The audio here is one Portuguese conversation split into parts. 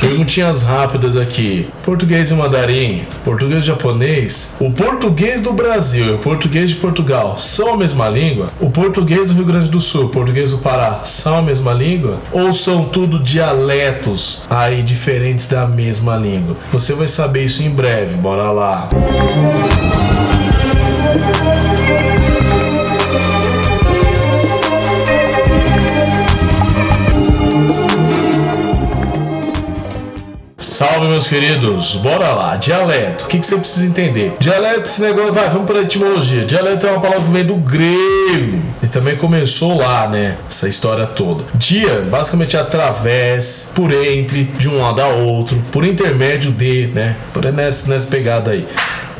Perguntinhas rápidas aqui. Português e mandarim, português e japonês, o português do Brasil e o português de Portugal são a mesma língua? O português do Rio Grande do Sul, o português do Pará são a mesma língua? Ou são tudo dialetos aí diferentes da mesma língua? Você vai saber isso em breve, bora lá. Salve, meus queridos, bora lá. Dialeto, o que você precisa entender? Dialeto, esse negócio, vamos para a etimologia. Dialeto é uma palavra que vem do grego e também começou lá, né, essa história toda. Dia, basicamente, através, por entre, de um lado a outro, por intermédio de, né, por nessa pegada aí.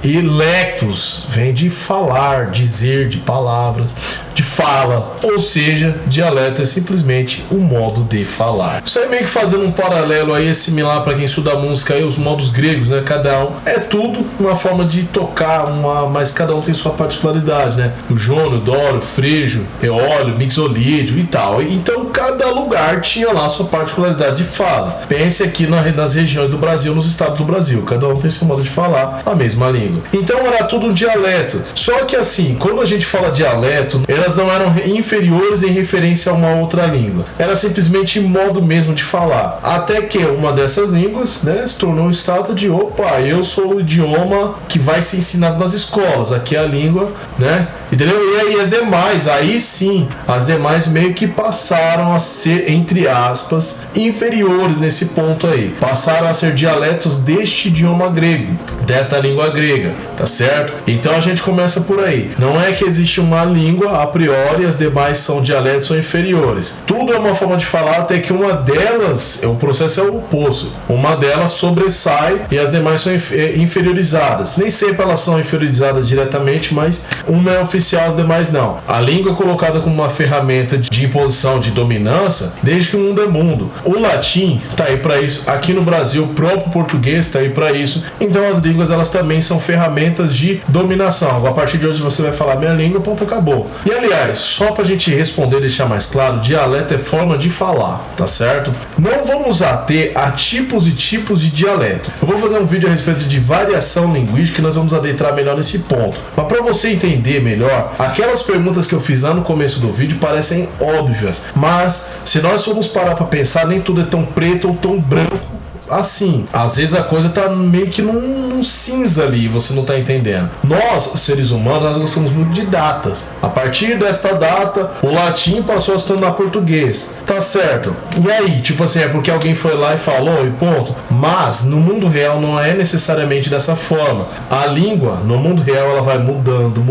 E lectus vem de falar, dizer, de palavras, de fala, ou seja, dialeto é simplesmente o modo de falar. Isso aí meio que fazendo um paralelo aí similar para quem estuda música aí, os modos gregos, né? Cada um é tudo uma forma de tocar, mas cada um tem sua particularidade, né? O jônio, doro, frígio, eólio, mixolídio e tal. Então cada lugar tinha lá sua particularidade de fala. Pense aqui nas regiões do Brasil, nos estados do Brasil, cada um tem seu modo de falar a mesma língua. Então era tudo um dialeto. Só que assim, quando a gente fala dialeto, elas não eram inferiores em referência a uma outra língua. Era simplesmente modo mesmo de falar. Até que uma dessas línguas, né, se tornou um status de opa, eu sou o idioma que vai ser ensinado nas escolas. Aqui é a língua, né? Entendeu? E aí as demais, aí sim, as demais meio que passaram a ser, entre aspas, inferiores nesse ponto aí. Passaram a ser dialetos deste idioma grego, desta língua grega, tá certo? Então a gente começa por aí. Não é que existe uma língua a priori, as demais são dialetos ou inferiores. Tudo é uma forma de falar, até que uma delas, o processo é o oposto. Uma delas sobressai e as demais são inferiorizadas. Nem sempre elas são inferiorizadas diretamente, mas uma é oficial, as demais não. A língua é colocada como uma ferramenta de imposição, de dominância, desde que o mundo é mundo. O latim tá aí para isso. Aqui no Brasil, o próprio português tá aí para isso. Então as línguas, elas também são ferramentas de dominação. A partir de hoje você vai falar minha língua, ponto, acabou. E aliás, só pra gente responder e deixar mais claro, dialeto é forma de falar, tá certo? Não vamos ater a tipos e tipos de dialeto. Eu vou fazer um vídeo a respeito de variação linguística e nós vamos adentrar melhor nesse ponto. Mas para você entender melhor, aquelas perguntas que eu fiz lá no começo do vídeo parecem óbvias, mas se nós formos parar para pensar, nem tudo é tão preto ou tão branco assim. Às vezes a coisa tá meio que num cinza ali e você não tá entendendo. Nós, seres humanos, nós gostamos muito de datas. A partir desta data, o latim passou a se tornar português. Tá certo. E aí, tipo assim, é porque alguém foi lá e falou e ponto. Mas no mundo real não é necessariamente dessa forma. A língua, no mundo real, ela vai mudando,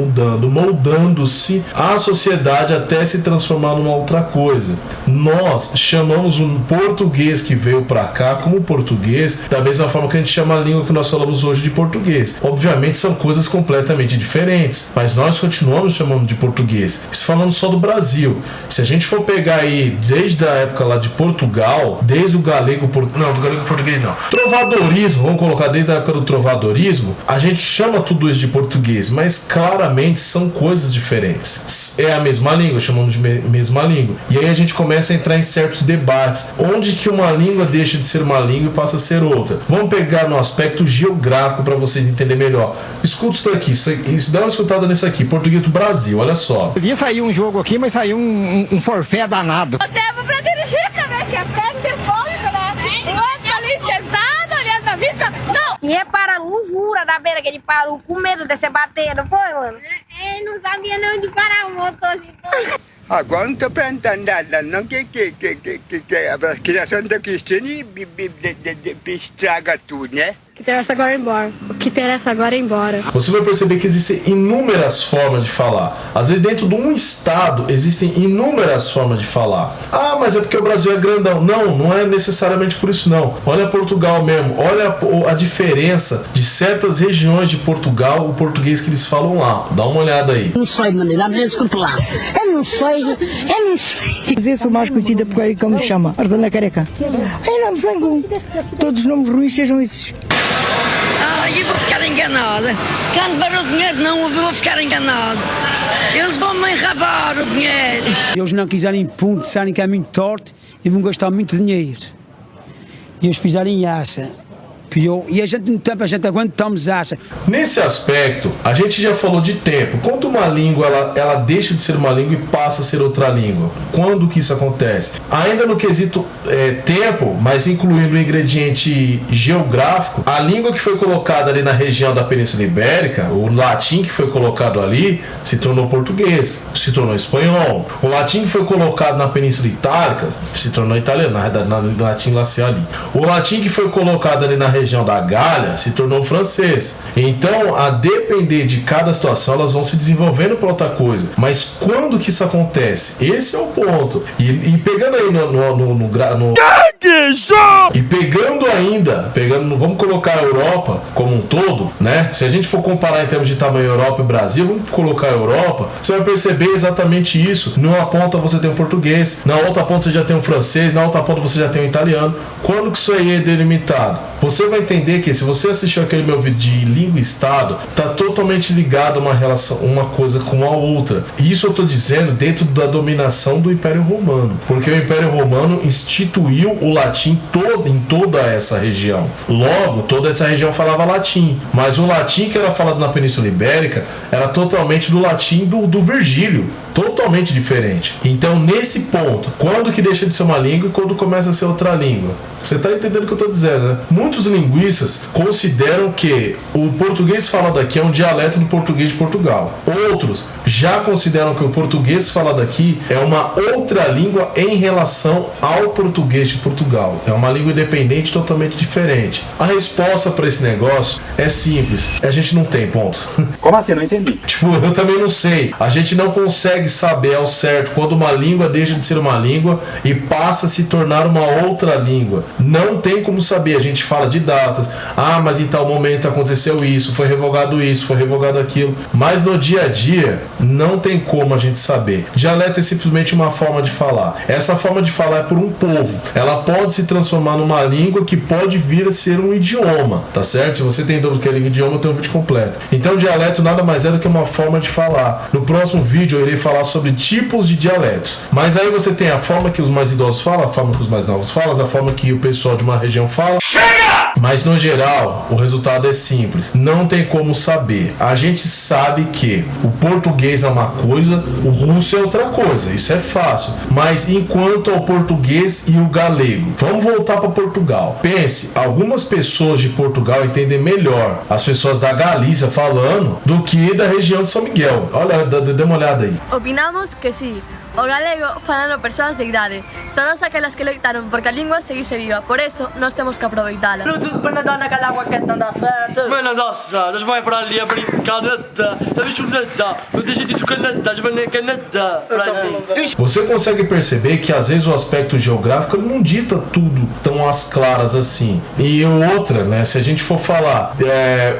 moldando-se a sociedade até se transformar numa outra coisa. Nós chamamos um português que veio pra cá como português, da mesma forma que a gente chama a língua que nós falamos hoje de português. Obviamente são coisas completamente diferentes, mas nós continuamos chamando de português. Isso falando só do Brasil. Se a gente for pegar aí desde a época lá de Portugal, desde o galego, não, do galego português não, trovadorismo, vamos colocar desde a época do trovadorismo, a gente chama tudo isso de português, mas claramente são coisas diferentes. É a mesma língua, chamamos de mesma língua. E aí a gente começa a entrar em certos debates, onde que uma língua deixa de ser uma língua e passa a ser outra. Vamos pegar no aspecto geográfico para vocês entenderem melhor. Escuta isso daqui, isso, dá uma escutada nisso aqui, português do Brasil, olha só. Podia sair um jogo aqui, mas saiu um forfé danado. Eu devo pra dirigir, cara, se aperta, você folga, né? Eu ali sentado, olhando a vista, não! E repararam um jura da beira que ele parou com medo de ser bater, não foi, mano? Ele não sabia nem onde parar o motor de tudo. Agora não tô perguntando nada, não, que a criação da Cristina estraga tudo, né? O que interessa agora é embora. O que interessa agora é embora. Você vai perceber que existem inúmeras formas de falar. Às vezes dentro de um estado existem inúmeras formas de falar. Ah, mas é porque o Brasil é grandão. Não, não é necessariamente por isso não. Olha Portugal mesmo. Olha a diferença de certas regiões de Portugal, o português que eles falam lá. Dá uma olhada aí. Não sei, maneira, mas desculpe lá. Eu não sei. Mas eu sou mais conhecida porque é como se chama, Ardana Careca. Eu não me zango. Todos os nomes ruins sejam esses. Eu vou ficar enganada. Quando ver o dinheiro não eu vou ficar enganada. Eles vão me enrabar o dinheiro. Eles não quiserem ponto, disserem que é muito torto e vão gastar muito dinheiro. e eles fizerem essa. E a gente, no tempo, a gente aguentamos essa. Nesse aspecto, a gente já falou de tempo. Quando uma língua ela deixa de ser uma língua e passa a ser outra língua, quando que isso acontece? Ainda no quesito tempo, mas incluindo o ingrediente geográfico, a língua que foi colocada ali na região da Península Ibérica, o latim que foi colocado ali, se tornou português, se tornou espanhol. O latim que foi colocado na Península Itálica se tornou italiano, na verdade, na latim lacial ali. O latim que foi colocado ali na região da Gália se tornou francês. Então, a depender de cada situação, elas vão se desenvolvendo para outra coisa. Mas quando que isso acontece? Esse é o ponto. E pegando aí e pegando, vamos colocar a Europa como um todo, né? Se a gente for comparar em termos de tamanho Europa e Brasil, vamos colocar a Europa, você vai perceber exatamente isso. Numa ponta você tem um português, na outra ponta você já tem um francês, na outra ponta você já tem um italiano. Quando que isso aí é delimitado? Você vai entender que se você assistiu aquele meu vídeo de língua e estado, tá totalmente ligado uma relação, uma coisa com a outra. E isso eu tô dizendo dentro da dominação do Império Romano, porque o Império Romano instituiu o latim em toda essa região. Logo, toda essa região falava latim, mas o latim que era falado na Península Ibérica era totalmente do latim do Virgílio, totalmente diferente. Então, nesse ponto, quando que deixa de ser uma língua e quando começa a ser outra língua? Você tá entendendo o que eu tô dizendo, né? Muitos linguistas consideram que o português falado aqui é um dialeto do português de Portugal. Outros já consideram que o português falado aqui é uma outra língua em relação ao português de Portugal. É uma língua independente, totalmente diferente. A resposta para esse negócio é simples. A gente não tem, ponto. Como assim? Não entendi. Tipo, eu também não sei. A gente não consegue saber ao certo quando uma língua deixa de ser uma língua e passa a se tornar uma outra língua. Não tem como saber. A gente fala de datas. Ah, mas em tal momento aconteceu isso, foi revogado aquilo. Mas no dia a dia, não tem como a gente saber. Dialeto é simplesmente uma forma de falar. Essa forma de falar é por um povo. Ela pode se transformar numa língua que pode vir a ser um idioma, tá certo? Se você tem dúvida que é língua e idioma, eu tenho um vídeo completo. Então, dialeto nada mais é do que uma forma de falar. No próximo vídeo, eu irei falar sobre tipos de dialetos. Mas aí você tem a forma que os mais idosos falam, a forma que os mais novos falam, a forma que o pessoal de uma região fala. Chega! Mas no geral, o resultado é simples. Não tem como saber. A gente sabe que o português é uma coisa, o russo é outra coisa. Isso é fácil. Mas enquanto ao português e o galego, vamos voltar para Portugal. Pense, algumas pessoas de Portugal entendem melhor as pessoas da Galícia falando do que da região de São Miguel. Olha, dê uma olhada aí. Opinamos que sim. O galego falando persoas de idade, todas aquelas que loitaron porque a língua seguise viva, por eso nós temos que aproveitá-la. Mas naquela água que não dá certo. Mas não dá certo, eles vão para ali a brincar, nada, não deixo nada, não deixo de tocar nada, nada. Você consegue perceber que às vezes o aspecto geográfico não dita tudo tão às claras assim. E outra, né, se a gente for falar,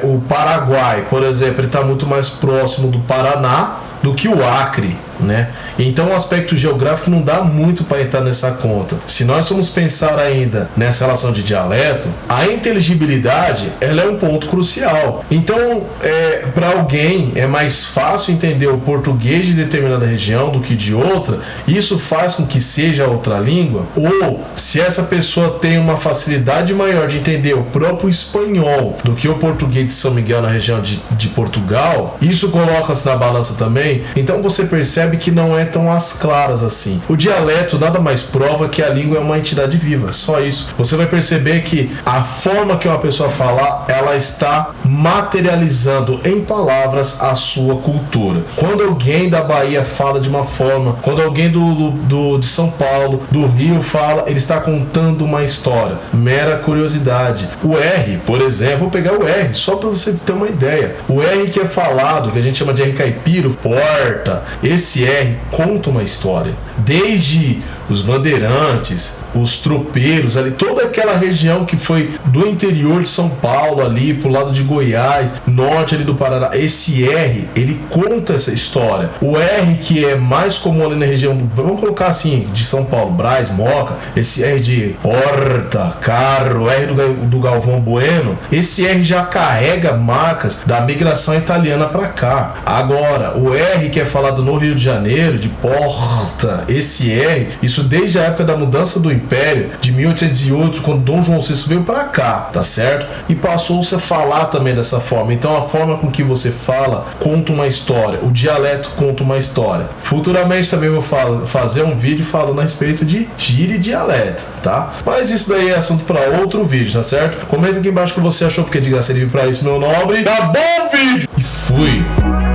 o Paraguai, por exemplo, ele está muito mais próximo do Paraná do que o Acre, né? Então o aspecto geográfico não dá muito para entrar nessa conta. Se nós formos pensar ainda nessa relação de dialeto, a inteligibilidade ela é um ponto crucial. Então para alguém é mais fácil entender o português de determinada região do que de outra. Isso faz com que seja outra língua, ou se essa pessoa tem uma facilidade maior de entender o próprio espanhol do que o português de São Miguel na região de Portugal, isso coloca-se na balança também. Então você percebe que não é tão às claras assim. O dialeto nada mais prova que a língua é uma entidade viva, só isso. Você vai perceber que a forma que uma pessoa fala, ela está materializando em palavras a sua cultura. Quando alguém da Bahia fala de uma forma, quando alguém de São Paulo, do Rio fala, ele está contando uma história. Mera curiosidade. O R, por exemplo, vou pegar o R, só para você ter uma ideia. O R que é falado, que a gente chama de R caipiro, porta, esse R conta uma história. Desde os bandeirantes, os tropeiros ali, toda aquela região que foi do interior de São Paulo ali, pro lado de Goiás, norte ali do Paraná, esse R, ele conta essa história. O R que é mais comum ali na região, vamos colocar assim, de São Paulo, Brás, Moca, esse R de porta, carro, R do Galvão Bueno, esse R já carrega marcas da migração italiana para cá. Agora, o R que é falado no Rio de Janeiro, de porta, esse R, isso desde a época da mudança do Império, de 1808, quando Dom João VI veio pra cá, tá certo? E passou-se a falar também dessa forma. Então a forma com que você fala conta uma história, o dialeto conta uma história. Futuramente também vou fazer um vídeo falando a respeito de gíria e dialeto, tá? Mas isso daí é assunto pra outro vídeo, tá certo? Comenta aqui embaixo o que você achou, porque de graça ele vive pra isso, meu nobre. Acabou o vídeo! E fui!